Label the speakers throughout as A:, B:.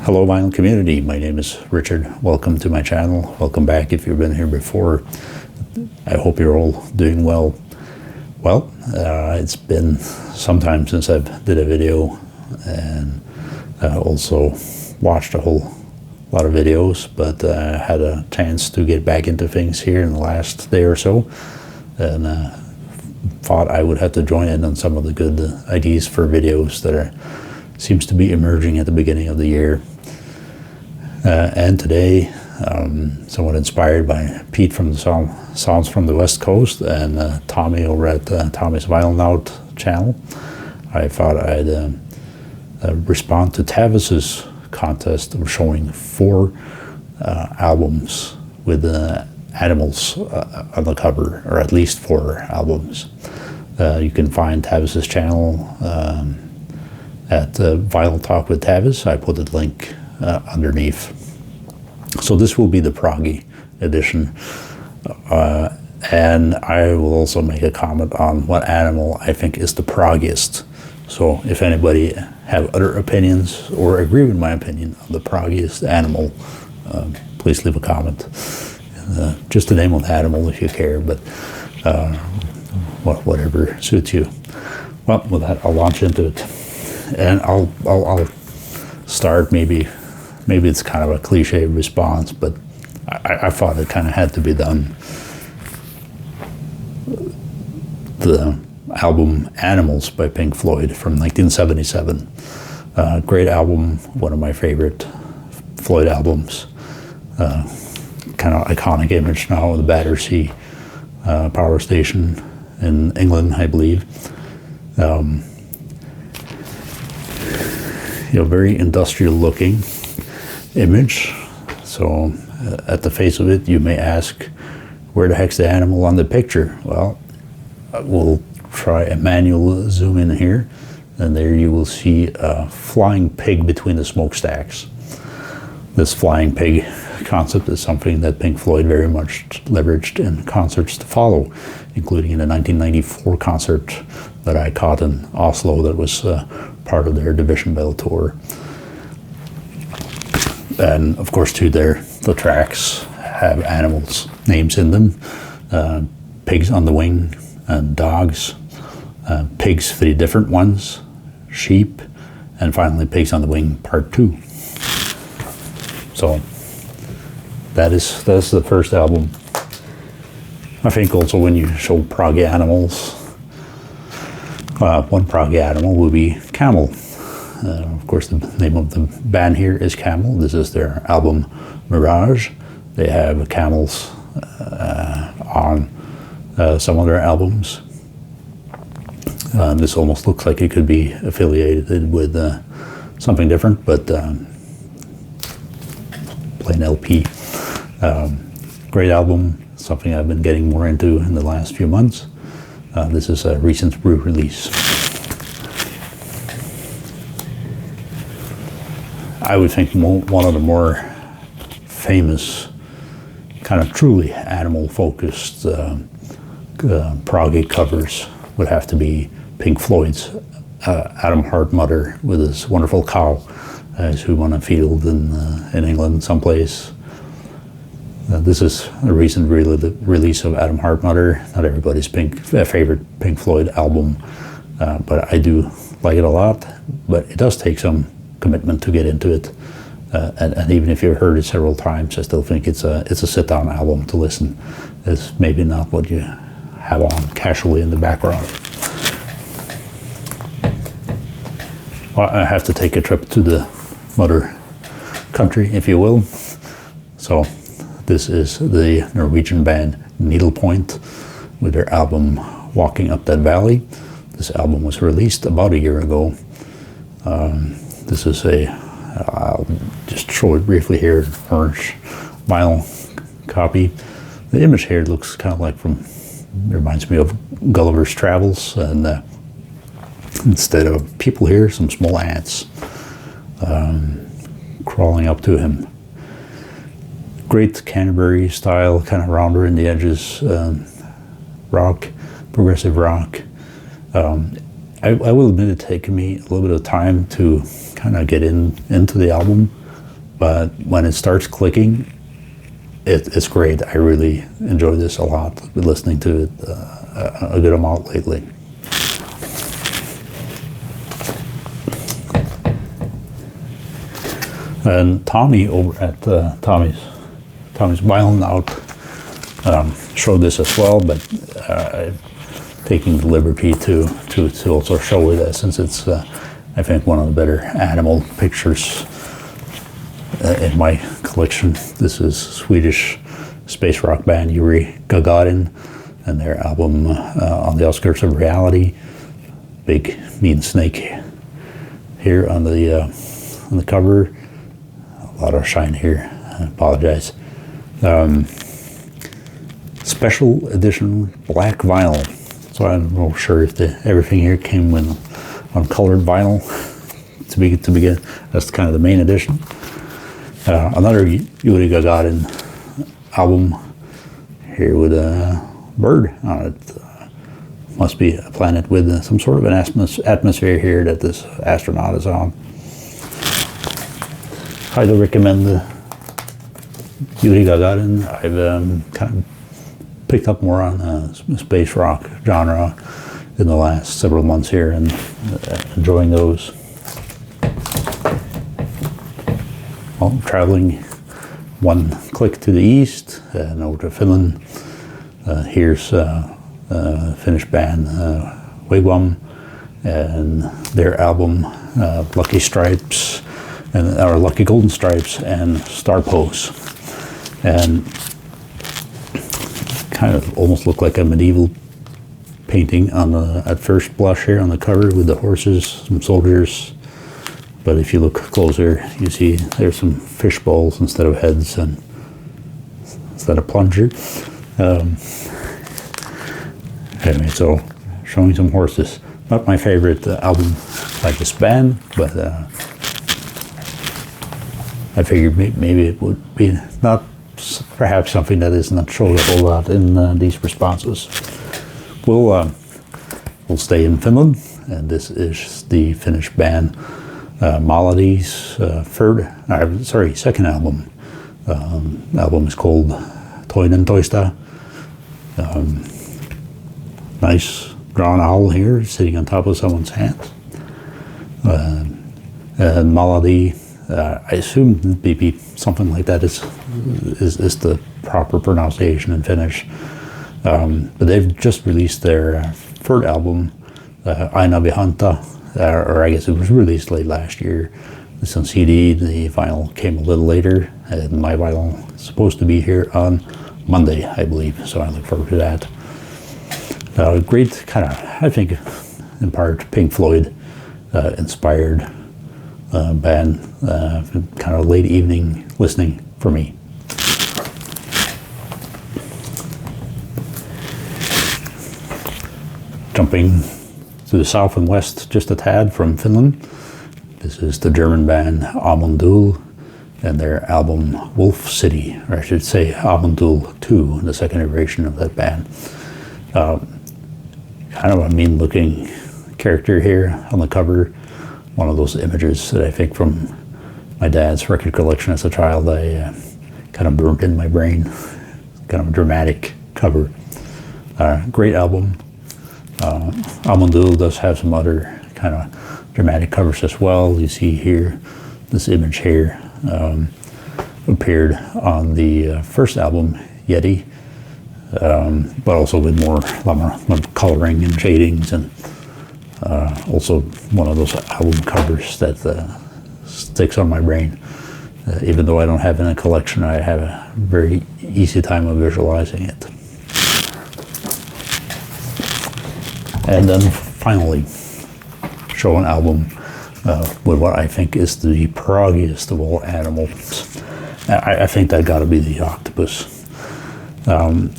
A: Hello vinyl community, my name is Richard. Welcome to my channel. Welcome back if you've been here before. I hope you're all doing well. Well, it's been some time since I've did a video, and also watched a whole lot of videos, but I had a chance to get back into things here in the last day or so, and thought I would have to join in on some of the good ideas for videos that seems to be emerging at the beginning of the year. And today, somewhat inspired by Pete from the Sounds from the West Coast and Tommy over at Tommy's Vinyl Note channel, I thought I'd respond to Tavis's contest of showing 4 albums with animals on the cover, or at least 4 albums. You can find Tavis's channel at Vinyl Talk with Tavis. I put the link underneath. So this will be the Proggy edition, and I will also make a comment on what animal I think is the proggiest. So if anybody have other opinions or agree with my opinion on the proggiest animal, please leave a comment. Just the name of the animal if you care, but whatever suits you. Well, with that, I'll launch into it, and I'll start. Maybe it's kind of a cliche response, but I thought it kind of had to be done. The album Animals by Pink Floyd from 1977. Great album, one of my favorite Floyd albums. Kind of iconic image now of the Battersea power station in England, I believe. Very industrial looking image. So at the face of it, you may ask, where the heck's the animal on the picture? Well, we'll try a manual zoom in here, and there you will see a flying pig between the smokestacks. This flying pig concept is something that Pink Floyd very much leveraged in concerts to follow, including in a 1994 concert that I caught in Oslo that was part of their Division Bell tour. And of course too, the tracks have animals' names in them. Pigs on the Wing and dogs, pigs 3 different ones, sheep, and finally Pigs on the Wing Part 2. So that's the first album. I think also when you show proggy animals, one proggy animal will be Camel. Of course, the name of the band here is Camel. This is their album Mirage. They have camels on some of their albums. This almost looks like it could be affiliated with something different, but plain LP. Great album, something I've been getting more into in the last few months. This is a recent re-release. I would think one of the more famous, kind of truly animal-focused proggy covers would have to be Pink Floyd's Adam Hartmutter with his wonderful cow as who won a field in England someplace. This is a recent release of Adam Hartmutter. Not everybody's favorite Pink Floyd album, but I do like it a lot. But it does take some commitment to get into it, and even if you've heard it several times, I still think it's a sit-down album to listen. It's maybe not what you have on casually in the background. Well, I have to take a trip to the mother country, if you will. So this is the Norwegian band Needlepoint with their album Walking Up That Valley. This album was released about a year ago. This is I'll just show it briefly here, orange vinyl copy. The image here looks kind of like reminds me of Gulliver's Travels, and instead of people here, some small ants crawling up to him. Great Canterbury style, kind of rounder in the edges, rock, progressive rock. I will admit it's taken me a little bit of time to kind of get into the album. but when it starts clicking, it's great. I really enjoy this a lot. Been listening to it a good amount lately. And Tommy over at Tommy's Violent Out showed this as well, but taking the liberty to also show it, since it's I think one of the better animal pictures in my collection. This is Swedish space rock band Yuri Gagarin and their album On the Outskirts of Reality. Big mean snake here on the cover. A lot of shine here. I apologize. Special edition black vinyl. So I'm not sure if everything here came on colored vinyl to begin. That's kind of the main edition. Another Yuri Gagarin album here with a bird on it. Must be a planet with some sort of an atmosphere here that this astronaut is on. Highly recommend Yuri Gagarin. I've kind of picked up more on space rock genre in the last several months here and enjoying those. Well, traveling one click to the east and over to Finland. Here's Finnish band Wigwam and their album Lucky Stripes or Lucky Golden Stripes and Star Pose, and kind of almost look like a medieval painting at first blush here on the cover with the horses, some soldiers. But if you look closer, you see there's some fish bowls instead of heads and instead of plunger. Anyway, so showing some horses. Not my favorite album by this band, but I figured maybe it would be not perhaps something that is not shown a whole lot in these responses. We'll stay in Finland, and this is the Finnish band Maladies' second album. Album is called Toinen toista. Nice drawn owl here sitting on top of someone's hand. And Malady, I assume maybe something like that is the proper pronunciation in Finnish. But they've just released their third album, Aina Vihanta, or I guess it was released late last year. It's on CD. The vinyl came a little later, and my vinyl is supposed to be here on Monday, I believe. So I look forward to that. Great kind of, I think, in part Pink Floyd inspired band, kind of late evening listening for me. Jumping to the south and west just a tad from Finland. This is the German band Amondu and their album Wolf City, or I should say Amondu 2, the second iteration of that band. Kind of a mean looking character here on the cover. One of those images that I think from my dad's record collection as a child I kind of burnt in my brain. Kind of a dramatic cover. Great album. Amondu does have some other kind of dramatic covers as well. You see here, this image here appeared on the first album, Yeti, but also with a lot more coloring and shadings, and also one of those album covers that sticks on my brain. Even though I don't have it in a collection, I have a very easy time of visualizing it. And then finally, show an album with what I think is the proggiest of all animals. I think that got to be the octopus. And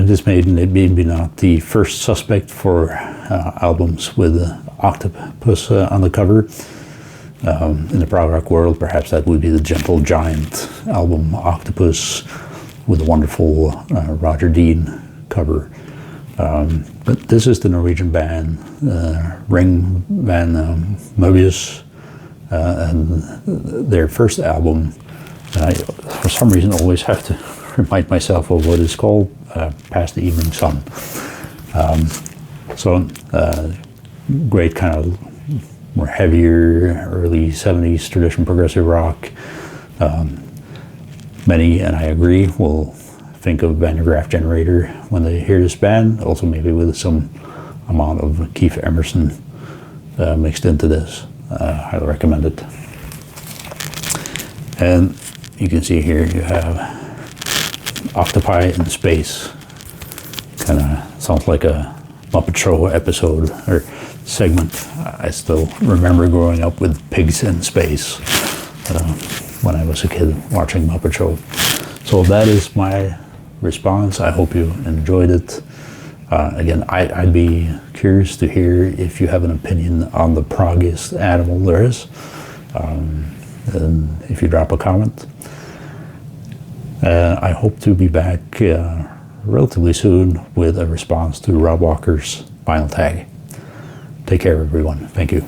A: this may be not the first suspect for albums with octopus on the cover. In the prog rock world, perhaps that would be the Gentle Giant album Octopus with a wonderful Roger Dean cover. But this is the Norwegian band ringman mobius, and their first album I, for some reason, always have to remind myself of what it's called, Past the Evening Sun. Great kind of more heavier, early 70s traditional progressive rock. Many, and I agree, will think of Van der Graaf Generator when they hear this band, also maybe with some amount of Keith Emerson mixed into this. Highly recommend it. And you can see here you have octopi in space. Kind of sounds like a Muppet Show episode or segment. I still remember growing up with pigs in space when I was a kid watching Muppet Show. So that is my response. I hope you enjoyed it. Again, I'd be curious to hear if you have an opinion on the proggiest animal there is. And if you drop a comment. I hope to be back relatively soon with a response to Rob Walker's Vinyl Tag. Take care, everyone. Thank you.